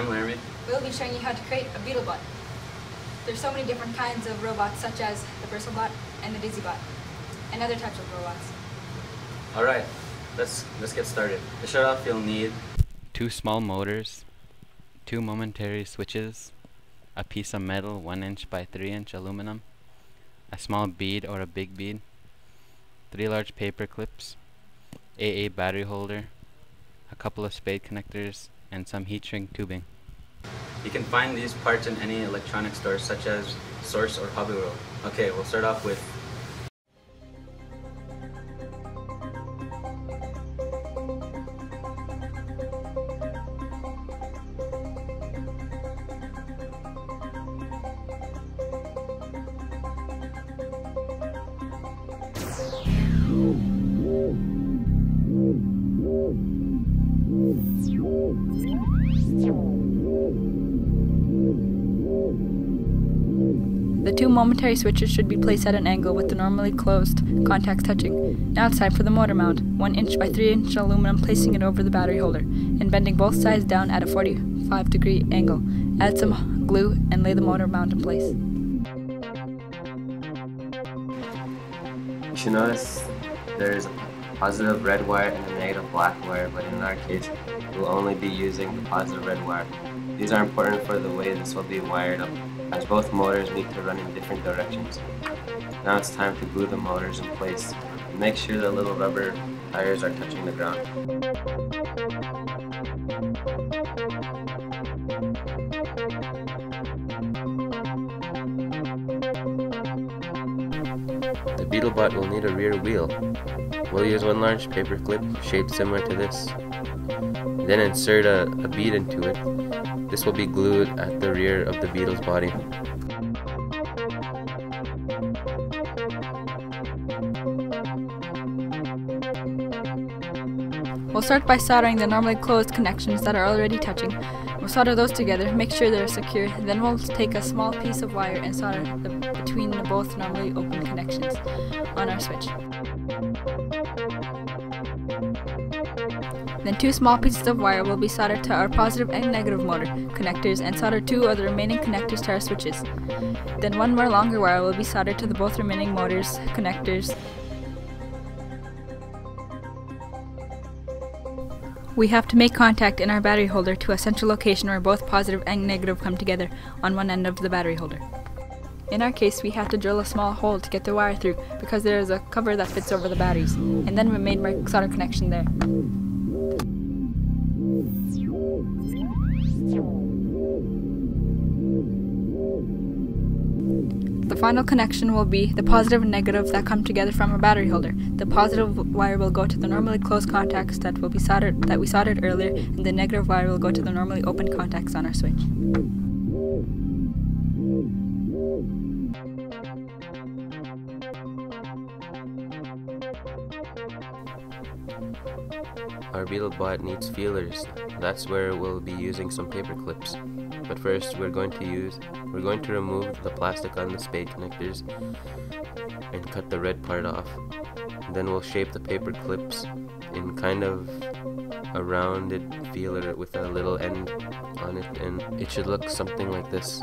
I'm Laramie. We'll be showing you how to create a Beetle Bot. There's so many different kinds of robots, such as the Beetle Bot and the Dizzy Bot, and other types of robots. Alright, let's get started. To start off, you'll need 2 small motors, 2 momentary switches, a piece of metal 1 inch by 3 inch aluminum, a small bead or a big bead, 3 large paper clips, AA battery holder, a couple of spade connectors, and some heat shrink tubing. You can find these parts in any electronic store such as Source or Hobby World. Okay, we'll start off with the 2 momentary switches should be placed at an angle with the normally closed contacts touching. Now it's time for the motor mount, 1 inch by 3 inch aluminum, placing it over the battery holder and bending both sides down at a 45-degree angle. Add some glue and lay the motor mount in place. You should notice there is a positive red wire and a negative black wire, but in our case, we'll only be using the positive red wire. These are important for the way this will be wired up, as both motors need to run in different directions. Now it's time to glue the motors in place. Make sure the little rubber tires are touching the ground. The Beetle Bot will need a rear wheel. We'll use 1 large paper clip shaped similar to this. Then insert a bead into it. This will be glued at the rear of the Beetle's body. We'll start by soldering the normally closed connections that are already touching. We'll solder those together, make sure they're secure, then we'll take a small piece of wire and solder between both normally open connections on our switch. Then 2 small pieces of wire will be soldered to our positive and negative motor connectors and solder 2 of the remaining connectors to our switches. Then 1 more longer wire will be soldered to the both remaining motors connectors. We have to make contact in our battery holder to a central location where both positive and negative come together on one end of the battery holder. In our case, we have to drill a small hole to get the wire through because there is a cover that fits over the batteries, and then we made my solder connection there. The final connection will be the positive and negative that come together from a battery holder. The positive wire will go to the normally closed contacts that we soldered earlier, and the negative wire will go to the normally open contacts on our switch. Our Beetle Bot needs feelers. That's where we'll be using some paper clips. But first we're going to remove the plastic on the spade connectors and cut the red part off. Then we'll shape the paper clips in kind of a rounded feeler with a little end on it, and it should look something like this.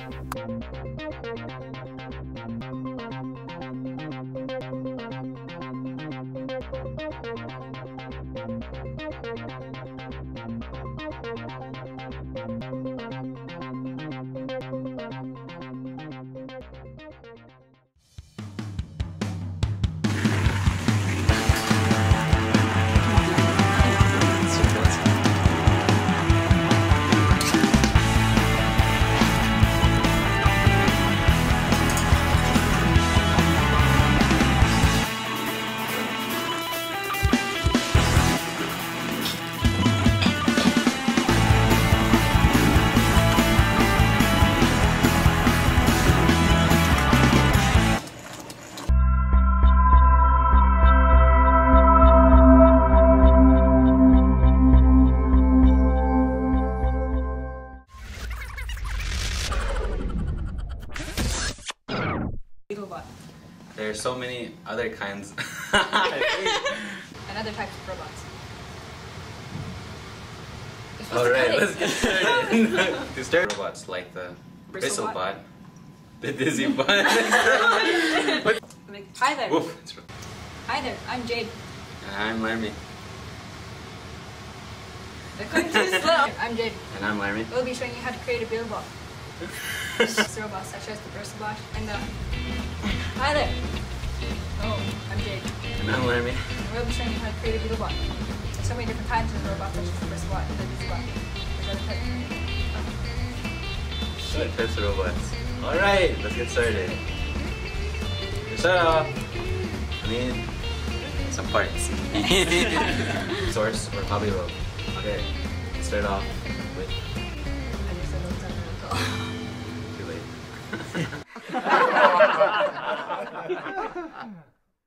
There are so many other kinds. And other types of robots. Alright, let's get started. To start, robots like the Beetle Bot. Bot, the Dizzy Bot. Hi there. Woof. Hi there, I'm Jade. And I'm Laramie. They're going too slow. I'm Jade. And I'm Laramie. We'll be showing you how to create a Beetle Bot. Robots such as the Beetle Bot and the... Hi there. Oh, I'm Jade. And I'm Laramie. And we'll be showing you how to create a Beetle Bot. There's so many different kinds of robots such as the Beetle Bot and the Dizzy Bot. There's other types. Other types of robots. Alright, let's get started. To start off, I need some parts. Source or hobby rope. Okay, let's start off with... I just said those are really cool. Too late.